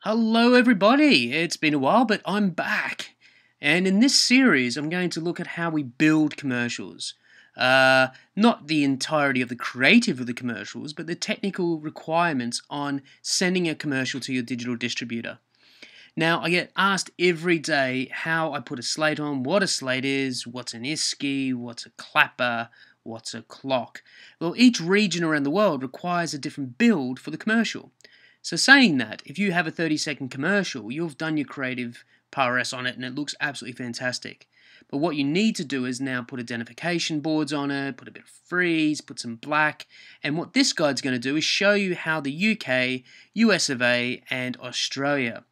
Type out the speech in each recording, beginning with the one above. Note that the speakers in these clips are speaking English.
Hello everybody, it's been a while but I'm back, and in this series I'm going to look at how we build commercials. Not the entirety of the creative of the commercials, but the technical requirements on sending a commercial to your digital distributor. Now, I get asked every day how I put a slate on, what a slate is, what's an ISKI, what's a clapper, what's a clock. Well, each region around the world requires a different build for the commercial. So saying that, if you have a 30-second commercial, you've done your creative PRS on it and it looks absolutely fantastic. But what you need to do is now put identification boards on it, put a bit of freeze, put some black, and what this guide's going to do is show you how the UK, US of A, and Australia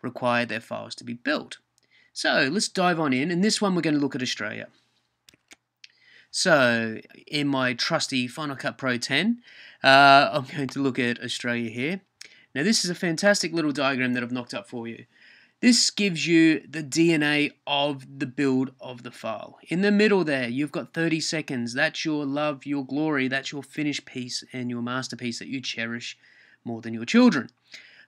require their files to be built. So let's dive on in. In this one we're going to look at Australia. So in my trusty Final Cut Pro 10, I'm going to look at Australia here. Now this is a fantastic little diagram that I've knocked up for you. This gives you the DNA of the build of the file. In the middle there, you've got 30 seconds. That's your love, your glory, that's your finished piece and your masterpiece that you cherish more than your children.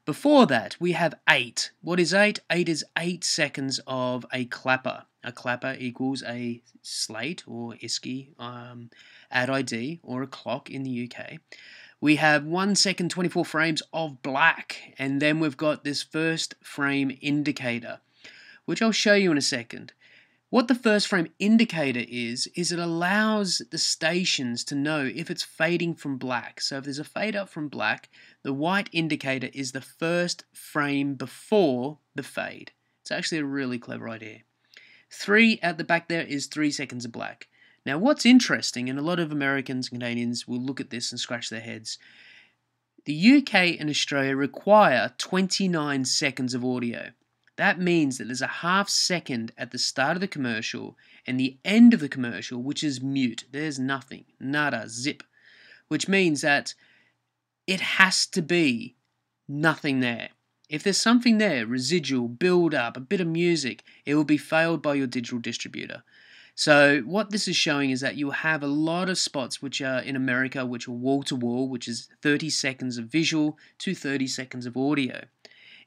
Before that, we have 8. What is 8? 8 is 8 seconds of a clapper. A clapper equals a slate or ISKI, ad ID, or a clock in the UK. We have 1 second, 24 frames of black, and then we've got this first frame indicator, which I'll show you in a second. What the first frame indicator is it allows the stations to know if it's fading from black. So if there's a fade up from black, the white indicator is the first frame before the fade. It's actually a really clever idea. 3 at the back there is 3 seconds of black. Now what's interesting, and a lot of Americans and Canadians will look at this and scratch their heads, the UK and Australia require 29 seconds of audio. That means that there's a half second at the start of the commercial and the end of the commercial, which is mute. There's nothing, nada, zip, which means that it has to be nothing there. If there's something there, residual, build up, a bit of music, it will be failed by your digital distributor. So what this is showing is that you have a lot of spots which are in America, which are wall to wall, which is 30 seconds of visual to 30 seconds of audio.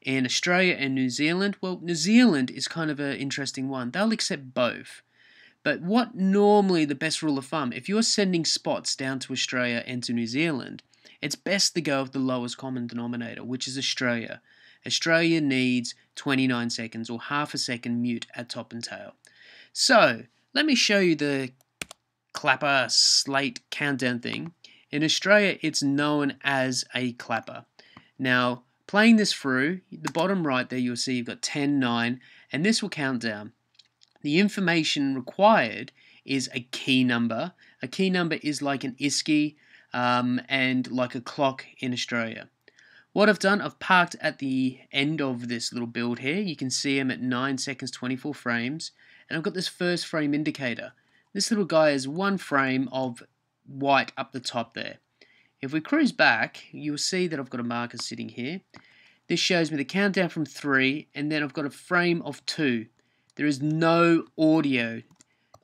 In Australia and New Zealand, well, New Zealand is kind of an interesting one. They'll accept both. But what normally the best rule of thumb, if you're sending spots down to Australia and to New Zealand, it's best to go with the lowest common denominator, which is Australia. Australia needs 29 seconds or half a second mute at top and tail. So let me show you the clapper slate countdown thing. In Australia, it's known as a clapper. Now, playing this through, the bottom right there, you'll see you've got 10, 9, and this will count down. The information required is a key number. A key number is like an ISKI and like a clock in Australia. What I've done, I've parked at the end of this little build here. You can see I'm at 9 seconds, 24 frames. And I've got this first frame indicator. This little guy is 1 frame of white up the top there. If we cruise back, you'll see that I've got a marker sitting here. This shows me the countdown from 3, and then I've got a frame of 2. There is no audio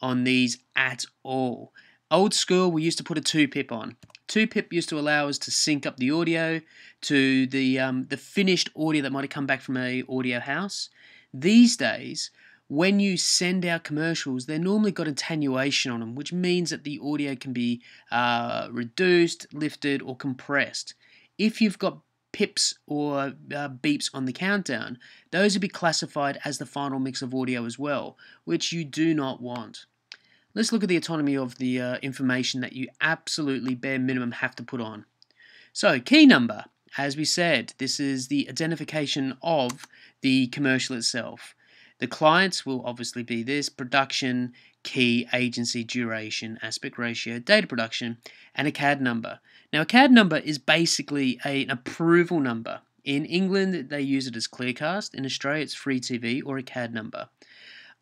on these at all. Old school, we used to put a 2-pip on. 2-pip used to allow us to sync up the audio to the finished audio that might have come back from an audio house. These days, when you send out commercials, they're normally got attenuation on them, which means that the audio can be reduced, lifted, or compressed. If you've got pips or beeps on the countdown, those will be classified as the final mix of audio as well, which you do not want. Let's look at the autonomy of the information that you absolutely bare minimum have to put on. So, key number, as we said, this is the identification of the commercial itself. The clients will obviously be this: production, key, agency, duration, aspect ratio, data production, and a CAD number. Now, a CAD number is basically an approval number. In England, they use it as Clearcast. In Australia, it's Free TV or a CAD number.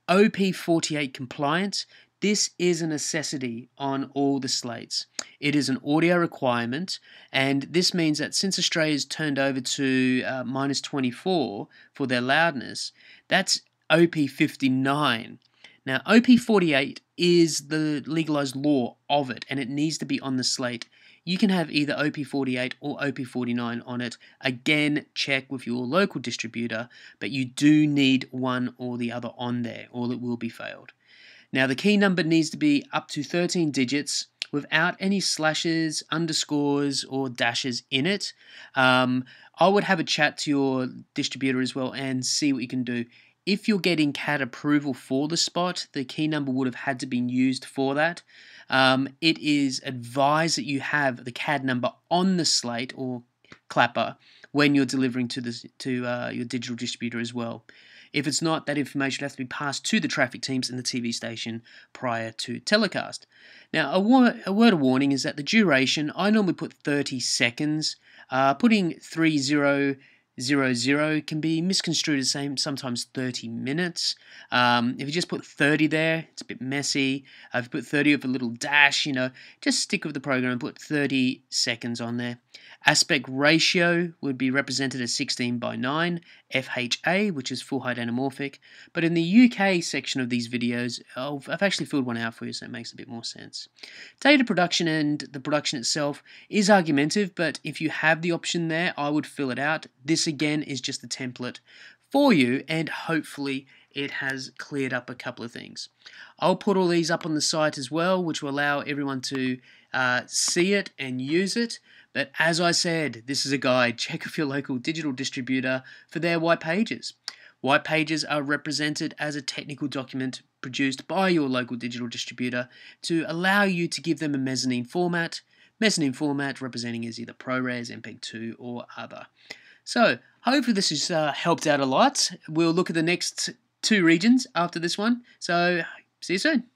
OP48 compliant. This is a necessity on all the slates. It is an audio requirement, and this means that since Australia's turned over to -24 for their loudness, that's OP59. Now, OP48 is the legalized law of it, and it needs to be on the slate. you can have either OP48 or OP49 on it. Again, check with your local distributor, but you do need one or the other on there, or it will be failed. Now, the key number needs to be up to 13 digits without any slashes, underscores, or dashes in it. I would have a chat to your distributor as well and see what you can do. If you're getting CAD approval for the spot, the key number would have had to be used for that. It is advised that you have the CAD number on the slate or clapper when you're delivering to your digital distributor as well. If it's not, that information will have to be passed to the traffic teams in the TV station prior to telecast. Now, a word of warning is that the duration, I normally put 30 seconds. Putting 3000 can be misconstrued as saying sometimes 30 minutes. If you just put 30 there, it's a bit messy. If you put 30 with a little dash, just stick with the program and put 30 seconds on there. Aspect ratio would be represented as 16:9, FHA, which is full height anamorphic. But in the UK section of these videos, I've actually filled one out for you, so it makes a bit more sense. Data production and the production itself is argumentative, but if you have the option there, I would fill it out. This again is just a template for you, and hopefully it has cleared up a couple of things. I'll put all these up on the site as well, which will allow everyone to see it and use it. But as I said, this is a guide. Check with your local digital distributor for their white pages. White pages are represented as a technical document produced by your local digital distributor to allow you to give them a mezzanine format. Mezzanine format representing as either ProRes, MPEG-2 or other. So hopefully this has helped out a lot. We'll look at the next two regions after this one. So see you soon.